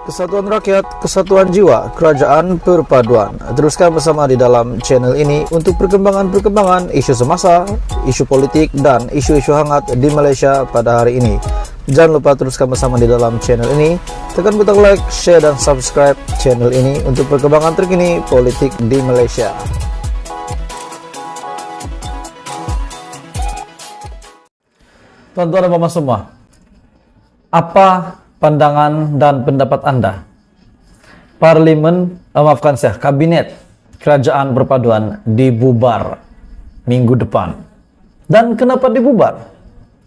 Kesatuan rakyat, kesatuan jiwa, kerajaan perpaduan. Teruskan bersama di dalam channel ini untuk perkembangan-perkembangan isu semasa, isu politik, dan isu-isu hangat di Malaysia pada hari ini. Jangan lupa teruskan bersama di dalam channel ini. Tekan butang like, share, dan subscribe channel ini untuk perkembangan terkini politik di Malaysia. Tuan-tuan dan puan semua, apa pandangan dan pendapat Anda? Kabinet Kerajaan Perpaduan dibubar minggu depan. Dan kenapa dibubar?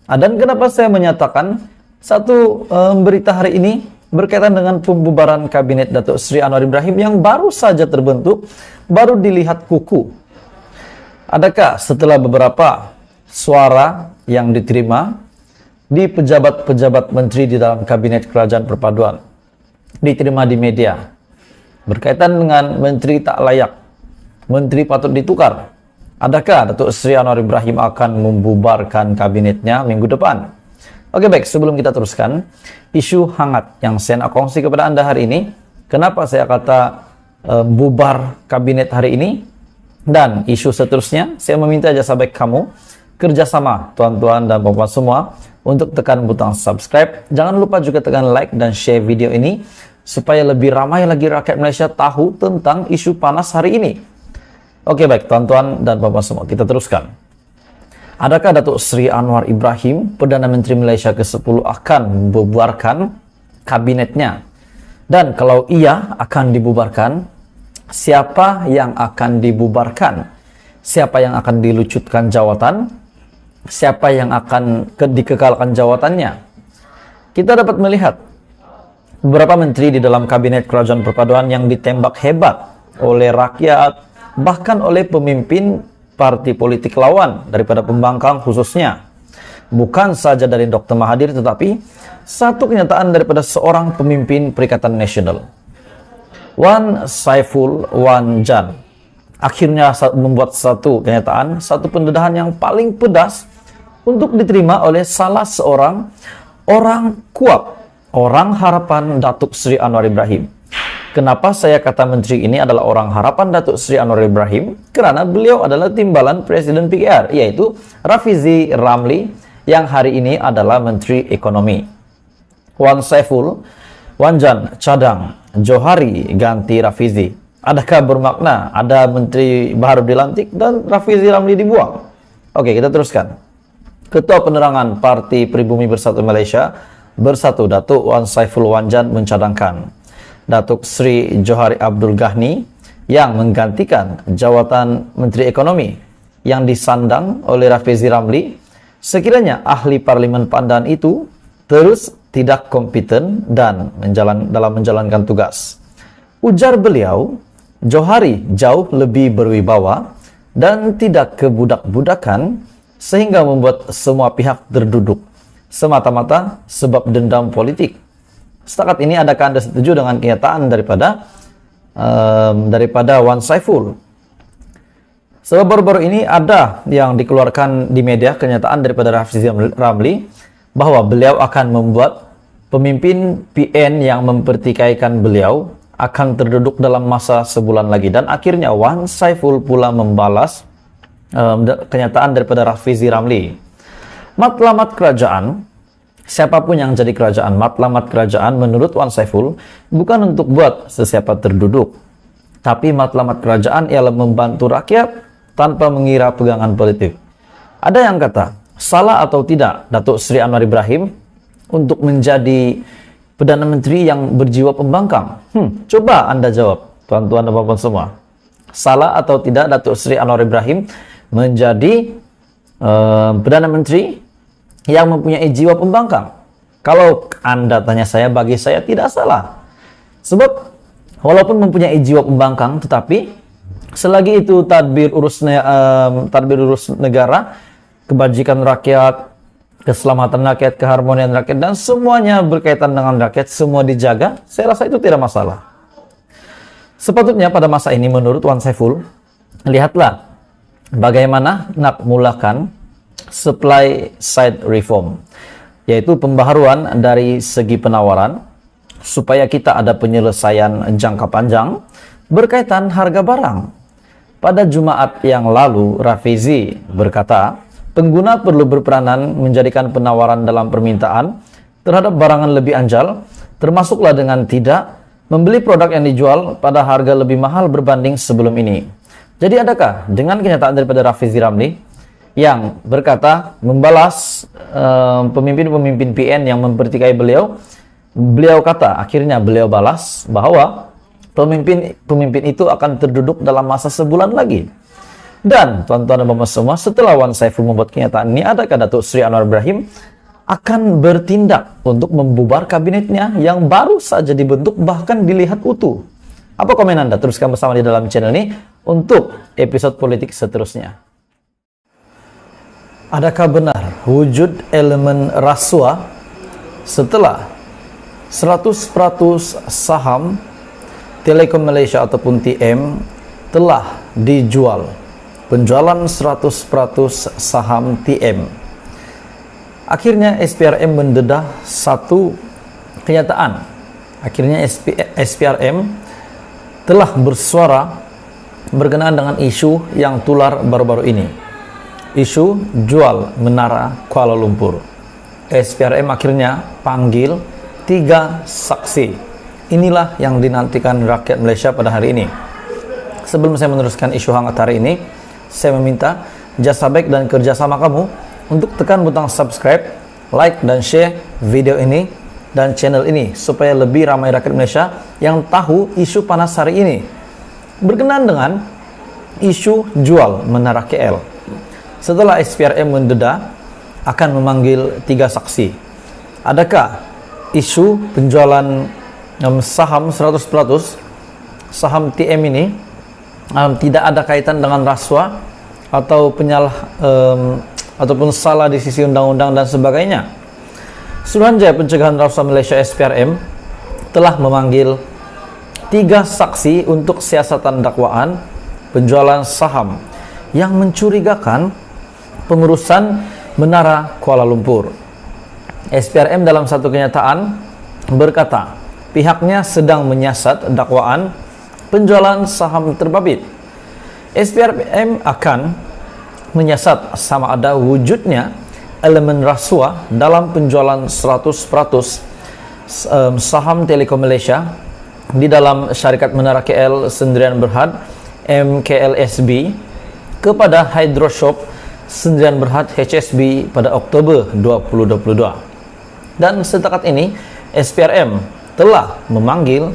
Dan kenapa saya menyatakan satu berita hari ini berkaitan dengan pembubaran Kabinet Datuk Seri Anwar Ibrahim yang baru saja terbentuk, baru dilihat kuku. Adakah setelah beberapa suara yang diterima di pejabat-pejabat menteri di dalam Kabinet Kerajaan Perpaduan diterima di media berkaitan dengan menteri tak layak, menteri patut ditukar, adakah Datuk Seri Anwar Ibrahim akan membubarkan kabinetnya minggu depan? Oke, baik, sebelum kita teruskan isu hangat yang saya nak kongsi kepada Anda hari ini, kenapa saya kata bubar kabinet hari ini, dan isu seterusnya, saya meminta jasa baik kamu kerjasama tuan-tuan dan puan semua untuk tekan butang subscribe. Jangan lupa juga tekan like dan share video ini supaya lebih ramai lagi rakyat Malaysia tahu tentang isu panas hari ini. Oke, baik tuan-tuan dan puan semua, kita teruskan. Adakah Datuk Seri Anwar Ibrahim, Perdana Menteri Malaysia ke-10, akan membubarkan kabinetnya? Dan kalau iya akan dibubarkan, siapa yang akan dibubarkan? Siapa yang akan dilucutkan jawatan? Siapa yang akan dikekalkan jawatannya? Kita dapat melihat beberapa menteri di dalam Kabinet Kerajaan Perpaduan yang ditembak hebat oleh rakyat, bahkan oleh pemimpin parti politik lawan daripada pembangkang khususnya. Bukan saja dari Dr. Mahathir, tetapi satu kenyataan daripada seorang pemimpin Perikatan Nasional, Wan Saiful Wan Jan, akhirnya membuat satu kenyataan, satu pendedahan yang paling pedas untuk diterima oleh salah seorang orang kuat, orang harapan Datuk Seri Anwar Ibrahim. Kenapa saya kata menteri ini adalah orang harapan Datuk Seri Anwar Ibrahim? Karena beliau adalah timbalan Presiden PKR, yaitu Rafizi Ramli, yang hari ini adalah Menteri Ekonomi. Wan Saiful Wan Jan cadang, Johari ganti Rafizi. Adakah bermakna ada menteri baru dilantik dan Rafizi Ramli dibuang? Oke, kita teruskan. Ketua Penerangan Parti Pribumi Bersatu Malaysia Bersatu, Datuk Wan Saiful Wan Jan, mencadangkan Datuk Seri Johari Abdul Ghani yang menggantikan jawatan Menteri Ekonomi yang disandang oleh Rafizi Ramli, sekiranya ahli Parlimen Pandan itu terus tidak kompeten dan dalam menjalankan tugas. Ujar beliau, Johari jauh lebih berwibawa dan tidak kebudak-budakan sehingga membuat semua pihak terduduk semata-mata sebab dendam politik. Setakat ini, adakah Anda setuju dengan kenyataan daripada Wan Saiful? Sebab baru-baru ini ada yang dikeluarkan di media kenyataan daripada Rafizi Ramli bahwa beliau akan membuat pemimpin PN yang mempertikaikan beliau akan terduduk dalam masa sebulan lagi, dan akhirnya Wan Saiful pula membalas kenyataan daripada Rafizi Ramli. Matlamat kerajaan, siapapun yang jadi kerajaan, matlamat kerajaan menurut Wan Saiful bukan untuk buat sesiapa terduduk, tapi matlamat kerajaan ialah membantu rakyat tanpa mengira pegangan politik. Ada yang kata, salah atau tidak Datuk Seri Anwar Ibrahim untuk menjadi Perdana Menteri yang berjiwa pembangkang? Coba Anda jawab, tuan-tuan dan puan semua. Salah atau tidak Datuk Seri Anwar Ibrahim menjadi Perdana Menteri yang mempunyai jiwa pembangkang? Kalau Anda tanya saya, bagi saya tidak salah. Sebab walaupun mempunyai jiwa pembangkang, tetapi selagi itu tadbir urus negara, kebajikan rakyat, keselamatan rakyat, keharmonian rakyat, dan semuanya berkaitan dengan rakyat, semua dijaga, saya rasa itu tidak masalah. Sepatutnya pada masa ini, menurut Wan Saiful, lihatlah bagaimana nak mulakan supply side reform, yaitu pembaharuan dari segi penawaran supaya kita ada penyelesaian jangka panjang berkaitan harga barang. Pada Jumat yang lalu, Rafizi berkata, pengguna perlu berperanan menjadikan penawaran dalam permintaan terhadap barangan lebih anjal, termasuklah dengan tidak membeli produk yang dijual pada harga lebih mahal berbanding sebelum ini. Jadi adakah dengan kenyataan daripada Rafizi Ramli yang berkata membalas pemimpin-pemimpin PN yang mempertikai beliau, beliau kata, akhirnya beliau balas bahwa pemimpin itu akan terduduk dalam masa sebulan lagi. Dan tuan-tuan dan puan semua, setelah Wan Saiful membuat kenyataan ini, adakah Datuk Seri Anwar Ibrahim akan bertindak untuk membubar kabinetnya yang baru saja dibentuk bahkan dilihat utuh? Apa komen Anda? Teruskan bersama di dalam channel ini untuk episode politik seterusnya. Adakah benar wujud elemen rasuah setelah 100% saham Telekom Malaysia ataupun TM telah dijual? Penjualan 100% saham TM. Akhirnya SPRM mendedah satu kenyataan. Akhirnya SPRM telah bersuara berkenaan dengan isu yang tular baru-baru ini. Isu jual menara Kuala Lumpur. SPRM akhirnya panggil 3 saksi. Inilah yang dinantikan rakyat Malaysia pada hari ini. Sebelum saya meneruskan isu hangat hari ini, saya meminta jasa baik dan kerjasama kamu untuk tekan butang subscribe, like dan share video ini dan channel ini supaya lebih ramai rakyat Malaysia yang tahu isu panas hari ini berkenaan dengan isu jual menara KL. Setelah SPRM mendedah akan memanggil 3 saksi. Adakah isu penjualan saham 100% saham TM ini tidak ada kaitan dengan rasuah atau ataupun salah di sisi undang-undang dan sebagainya? Suruhanjaya Pencegahan Rasuah Malaysia SPRM telah memanggil 3 saksi untuk siasatan dakwaan penjualan saham yang mencurigakan pengurusan menara Kuala Lumpur. SPRM dalam satu kenyataan berkata, pihaknya sedang menyiasat dakwaan penjualan saham terbabit. SPRM akan menyiasat sama ada wujudnya elemen rasuah dalam penjualan 100% saham Telekom Malaysia di dalam syarikat Menara KL Sendirian Berhad MKLSB kepada Hydroshop Sendirian Berhad HSB pada Oktober 2022. Dan setakat ini SPRM telah memanggil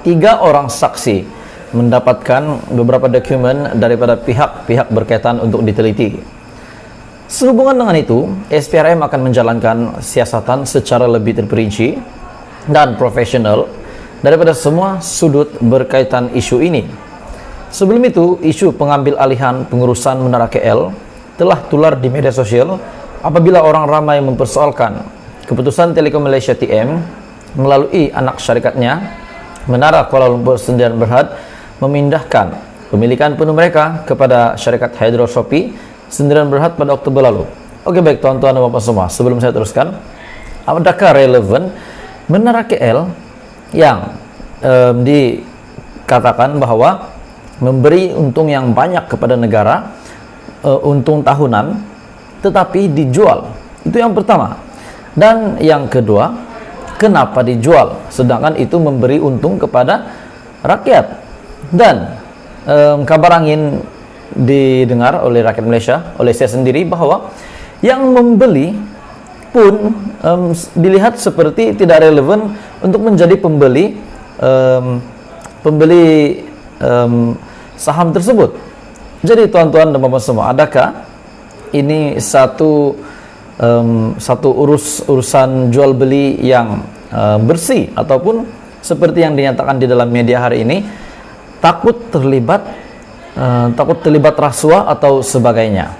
3 orang saksi mendapatkan beberapa dokumen daripada pihak-pihak berkaitan untuk diteliti. Sehubungan dengan itu, SPRM akan menjalankan siasatan secara lebih terperinci dan profesional daripada semua sudut berkaitan isu ini. Sebelum itu, isu pengambil alihan pengurusan Menara KL telah tular di media sosial apabila orang ramai mempersoalkan keputusan Telekom Malaysia TM melalui anak syarikatnya Menara Kuala Lumpur Sendirian Berhad memindahkan pemilikan penuh mereka kepada syarikat Hydroshopee Sendirian Berhad pada Oktober lalu. Oke, baik tuan-tuan dan puan semua, sebelum saya teruskan, adakah relevan Menara KL yang dikatakan bahwa memberi untung yang banyak kepada negara, untung tahunan, tetapi dijual? Itu yang pertama. Dan yang kedua, kenapa dijual sedangkan itu memberi untung kepada rakyat? Dan kabar angin didengar oleh rakyat Malaysia, oleh saya sendiri, bahwa yang membeli pun dilihat seperti tidak relevan untuk menjadi pembeli saham tersebut. Jadi tuan-tuan dan puan semua, adakah ini satu urusan jual beli yang bersih, ataupun seperti yang dinyatakan di dalam media hari ini takut terlibat rasuah atau sebagainya?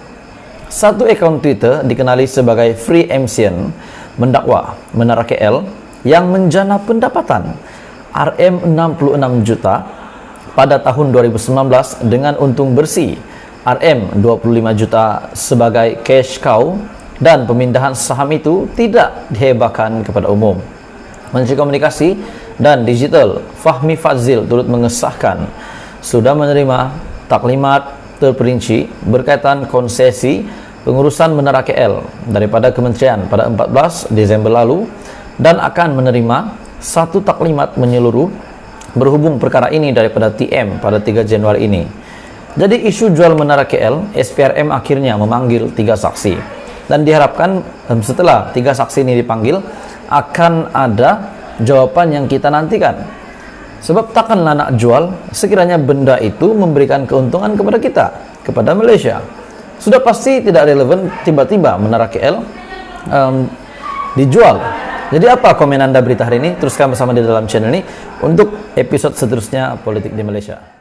Satu akun Twitter dikenali sebagai Free MCN mendakwa Menara KL yang menjana pendapatan RM66 juta pada tahun 2019 dengan untung bersih RM25 juta sebagai cash cow, dan pemindahan saham itu tidak dihebahkan kepada umum. Menteri Komunikasi dan Digital Fahmi Fadzil turut mengesahkan sudah menerima taklimat terperinci berkaitan konsesi pengurusan Menara KL daripada Kementerian pada 14 Desember lalu dan akan menerima satu taklimat menyeluruh berhubung perkara ini daripada TM pada 3 Januari ini. Jadi isu jual Menara KL, SPRM akhirnya memanggil 3 saksi dan diharapkan setelah 3 saksi ini dipanggil akan ada jawaban yang kita nantikan. Sebab takkanlah nak jual sekiranya benda itu memberikan keuntungan kepada kita, kepada Malaysia. Sudah pasti tidak relevan tiba-tiba Menara KL dijual. Jadi apa komen Anda berita hari ini? Teruskan bersama di dalam channel ini untuk episode seterusnya Politik di Malaysia.